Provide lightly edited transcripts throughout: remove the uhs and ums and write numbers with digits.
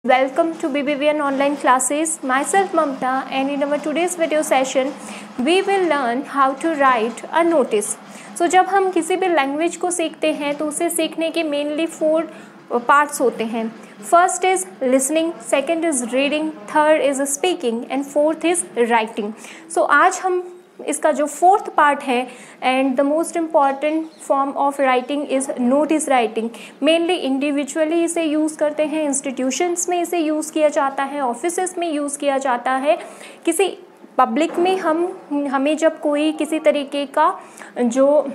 Welcome to BBVN online classes. Myself Mamta, and in our today's video session we will learn how to write a notice. So जब हम किसी भी language को सीखते हैं तो उसे सीखने के मेनली 4 पार्ट्स होते हैं. First is listening, second is reading, third is speaking and fourth is writing. So आज हम इसका जो 4th पार्ट है and the most important form of writing is notice writing. Mainly individually इसे यूज़ करते हैं, इंस्टीट्यूशंस में इसे यूज़ किया जाता है, ऑफिसेस में यूज़ किया जाता है. किसी पब्लिक में हमें जब कोई किसी तरीके का जो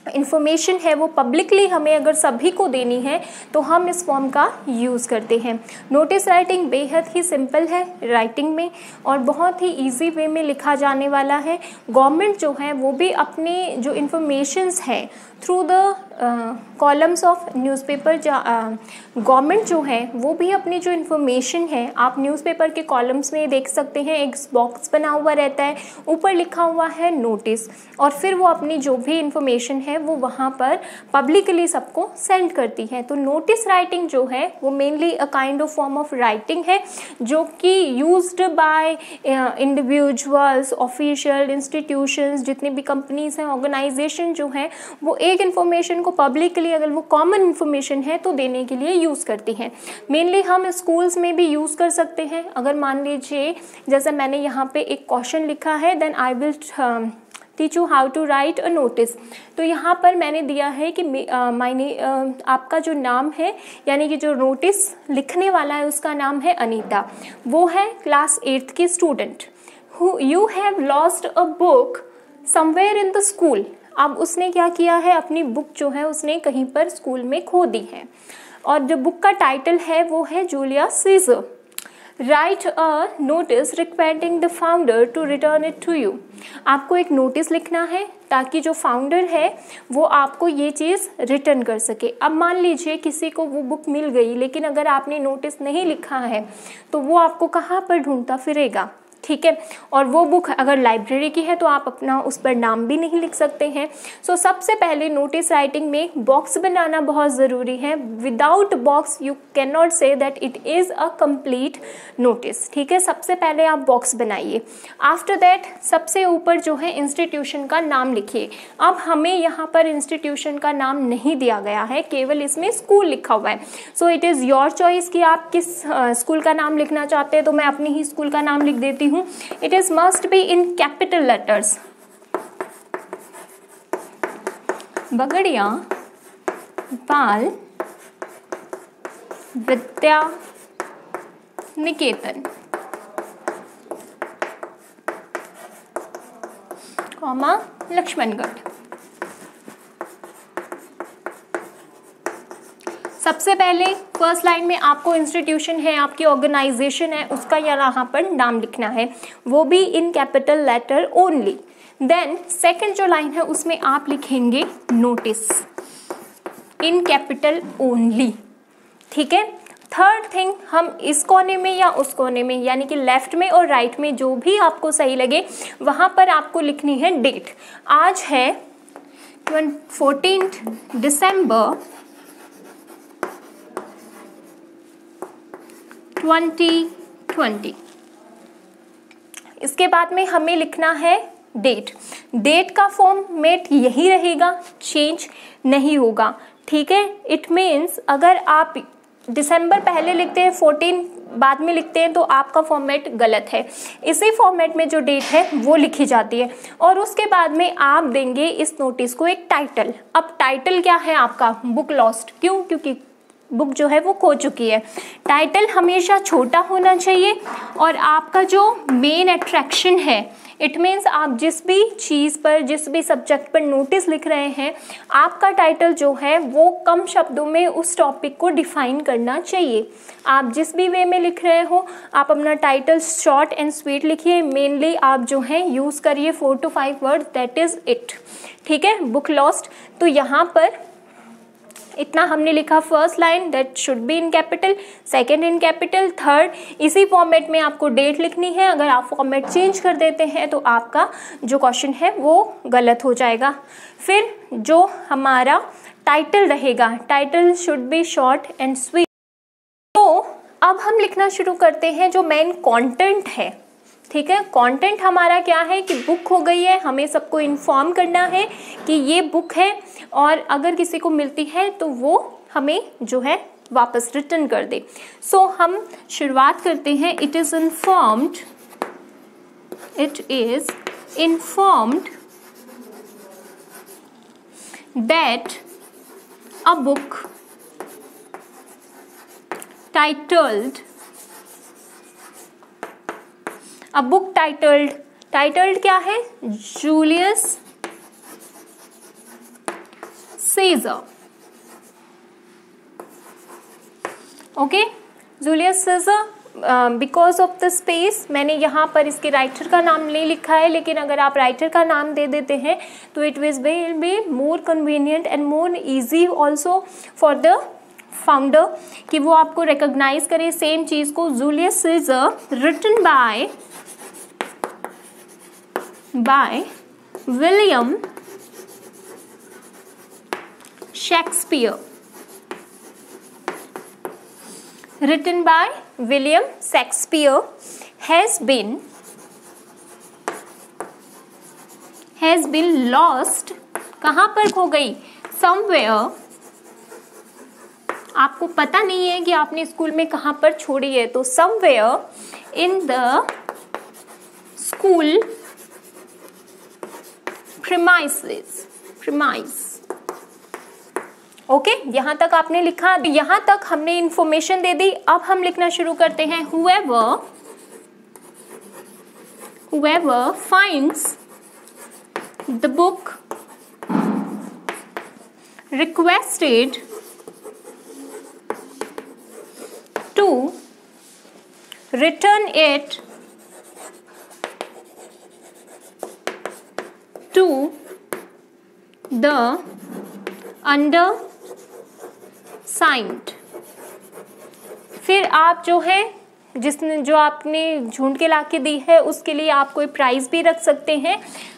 इन्फॉर्मेशन है वो पब्लिकली हमें अगर सभी को देनी है तो हम इस फॉर्म का यूज़ करते हैं. नोटिस राइटिंग बेहद ही सिंपल है राइटिंग में और बहुत ही इजी वे में लिखा जाने वाला है. गवर्नमेंट जो है वो भी अपने जो इन्फॉर्मेशंस हैं through the columns of newspaper, government जो है वो भी अपनी जो इन्फॉर्मेशन है आप न्यूज़पेपर के कॉलम्स में देख सकते हैं. एक बॉक्स बना हुआ रहता है, ऊपर लिखा हुआ है नोटिस, और फिर वो अपनी जो भी इन्फॉर्मेशन है वो वहाँ पर पब्लिकली सबको सेंड करती है. तो नोटिस राइटिंग जो है वो mainly a kind of form of writing है जो कि used by individuals, official, institutions, जितनी भी कंपनीज हैं, ऑर्गेनाइजेशन जो हैं वो एक इन्फॉर्मेशन को पब्लिकली अगर वो कॉमन इन्फॉर्मेशन है तो देने के लिए यूज़ करती हैं. मेनली हम स्कूल्स में भी यूज़ कर सकते हैं. अगर मान लीजिए जैसे मैंने यहाँ पे एक क्वेश्चन लिखा है, then I will teach you how to write a notice. तो यहाँ पर मैंने दिया है कि आपका जो नाम है यानी कि जो नोटिस लिखने वाला है उसका नाम है अनीता. वो है क्लास 8th की student. You have lost a book somewhere in the school. अब उसने क्या किया है, अपनी बुक जो है उसने कहीं पर स्कूल में खो दी है और जो बुक का टाइटल है वो है Julius Caesar. Write a notice requesting the founder to return it to you. आपको एक नोटिस लिखना है ताकि जो फाउंडर है वो आपको ये चीज़ रिटर्न कर सके. अब मान लीजिए किसी को वो बुक मिल गई लेकिन अगर आपने नोटिस नहीं लिखा है तो वो आपको कहाँ पर ढूंढता फिरेगा, ठीक है. और वो बुक अगर लाइब्रेरी की है तो आप अपना उस पर नाम भी नहीं लिख सकते हैं. सो सबसे पहले नोटिस राइटिंग में बॉक्स बनाना बहुत ज़रूरी है. Without box you can not say that it is a complete notice, ठीक है. सबसे पहले आप बॉक्स बनाइए. आफ्टर दैट सबसे ऊपर जो है इंस्टीट्यूशन का नाम लिखिए. अब हमें यहाँ पर इंस्टीट्यूशन का नाम नहीं दिया गया है, केवल इसमें स्कूल लिखा हुआ है. So it is your choice कि आप किस स्कूल का नाम लिखना चाहते हैं. तो मैं अपनी ही स्कूल का नाम लिख देती हूँ. It is must be in capital letters. Bagadia बाल विद्या निकेतन, कॉमा लक्ष्मणगढ़. सबसे पहले फर्स्ट लाइन में आपको इंस्टीट्यूशन है, आपकी ऑर्गेनाइजेशन है, उसका यहाँ पर नाम लिखना है, वो भी in capital letter only. Then second जो लाइन है उसमें आप लिखेंगे नोटिस इन कैपिटल ओनली, ठीक है. थर्ड थिंग, हम इस कोने में या उस कोने में यानी कि लेफ्ट में और राइट में जो भी आपको सही लगे वहाँ पर आपको लिखनी है डेट. आज है 14 दिसंबर 2020. इसके बाद में हमें लिखना है डेट. डेट का फॉर्मेट यही रहेगा, चेंज नहीं होगा, ठीक है. इट मीन्स अगर आप दिसंबर पहले लिखते हैं, 14 बाद में लिखते हैं तो आपका फॉर्मेट गलत है. इसी फॉर्मेट में जो डेट है वो लिखी जाती है और उसके बाद में आप देंगे इस नोटिस को एक टाइटल. अब टाइटल क्या है आपका, बुक लॉस्ट. क्यों? क्योंकि बुक जो है वो खो चुकी है. टाइटल हमेशा छोटा होना चाहिए और आपका जो मेन अट्रैक्शन है, इट मीन्स आप जिस भी चीज़ पर, जिस भी सब्जेक्ट पर नोटिस लिख रहे हैं, आपका टाइटल जो है वो कम शब्दों में उस टॉपिक को डिफाइन करना चाहिए. आप जिस भी वे में लिख रहे हो आप अपना टाइटल शॉर्ट एंड स्वीट लिखिए. मेनली आप जो है यूज़ करिए 4 to 5 word, that is it, ठीक है. बुक लॉस्ट, तो यहाँ पर इतना हमने लिखा. First line that should be in capital, second in capital, third इसी फॉर्मेट में आपको डेट लिखनी है. अगर आप फॉर्मेट चेंज कर देते हैं तो आपका जो क्वेश्चन है वो गलत हो जाएगा. फिर जो हमारा टाइटल रहेगा, title should be short and sweet. तो अब हम लिखना शुरू करते हैं जो मेन कंटेंट है। ठीक है, कंटेंट हमारा क्या है कि बुक हो गई है, हमें सबको इन्फॉर्म करना है कि ये बुक है और अगर किसी को मिलती है तो वो हमें जो है वापस रिटर्न कर दे। सो हम शुरुआत करते हैं। It is informed that a book titled क्या है? Julius scissor. Okay, Julius Caesar. Because of the space, मैंने यहाँ पर इसके राइटर का नाम नहीं लिखा है, लेकिन अगर आप राइटर का नाम दे देते हैं तो it will be more convenient and more easy also for the founder कि वो आपको रिकॉग्नाइज करे सेम चीज़ को। Julius Caesar written by William Shakespeare. written by William Shakespeare has been lost। कहाँ पर खो गई? somewhere। आपको पता नहीं है कि आपने स्कूल में कहाँ पर छोड़ी है, तो somewhere in the school premise। Okay, यहाँ तक आपने लिखा, यहाँ तक हमने इंफॉर्मेशन दे दी। अब हम लिखना शुरू करते हैं। whoever finds the book requested to return it to the undersigned। फिर आप जो है जो आपने ढूंढ के ला के दी है उसके लिए आप कोई प्राइज भी रख सकते हैं।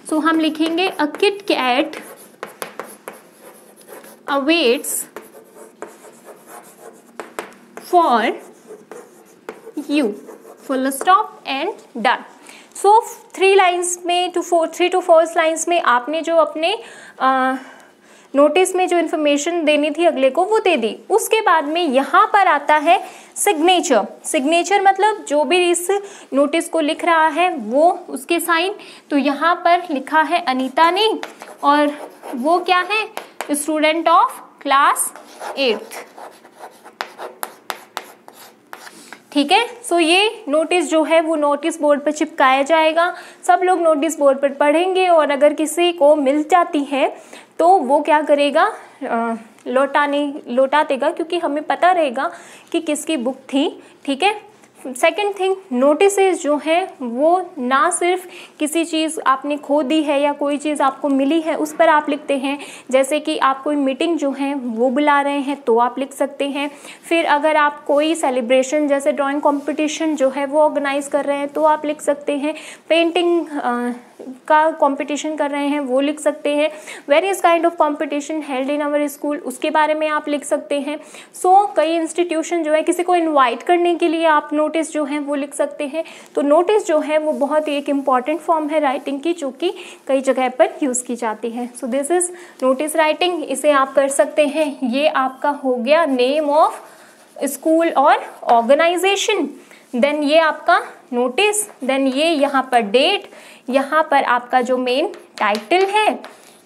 सो हम लिखेंगे a kit cat awaits for you, full stop and done. So 3 lines में 3 to 4 लाइन्स में आपने जो अपने नोटिस में जो इन्फॉर्मेशन देनी थी अगले को वो दे दी। उसके बाद में यहाँ पर आता है सिग्नेचर मतलब जो भी इस नोटिस को लिख रहा है वो उसके साइन। तो यहाँ पर लिखा है अनीता ने और वो क्या है? Student of class 8th। ठीक है, सो ये नोटिस जो है वो नोटिस बोर्ड पर चिपकाया जाएगा। सब लोग नोटिस बोर्ड पर पढ़ेंगे और अगर किसी को मिल जाती है तो वो क्या करेगा? लौटा देगा, क्योंकि हमें पता रहेगा कि किसकी बुक थी। ठीक है, सेकेंड थिंग, नोटिसेस जो है वो ना सिर्फ किसी चीज़ आपने खो दी है या कोई चीज़ आपको मिली है उस पर आप लिखते हैं। जैसे कि आप कोई मीटिंग जो है वो बुला रहे हैं तो आप लिख सकते हैं। फिर अगर आप कोई सेलिब्रेशन जैसे ड्राइंग कंपटीशन जो है वो ऑर्गेनाइज कर रहे हैं तो आप लिख सकते हैं। पेंटिंग का कंपटीशन कर रहे हैं वो लिख सकते हैं। Various kind of competition held in our school, उसके बारे में आप लिख सकते हैं। कई इंस्टीट्यूशन जो है किसी को इनवाइट करने के लिए आप नोटिस जो है वो लिख सकते हैं। तो नोटिस जो है वो बहुत ही एक इम्पॉर्टेंट फॉर्म है राइटिंग की, जो कि कई जगह पर यूज़ की जाती है। So this is notice writing, इसे आप कर सकते हैं। ये आपका हो गया नेम ऑफ स्कूल और ऑर्गेनाइजेशन। देन ये आपका नोटिस, देन ये यहाँ पर डेट, यहाँ पर आपका जो मेन टाइटल है,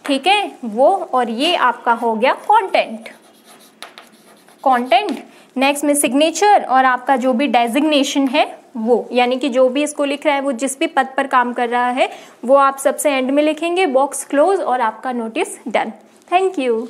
ठीक है वो, और ये आपका हो गया कंटेंट। नेक्स्ट में सिग्नेचर और आपका जो भी डेजिग्नेशन है वो, यानी कि जो भी इसको लिख रहा है वो जिस भी पद पर काम कर रहा है वो आप सबसे एंड में लिखेंगे। बॉक्स क्लोज और आपका नोटिस डन। Thank you.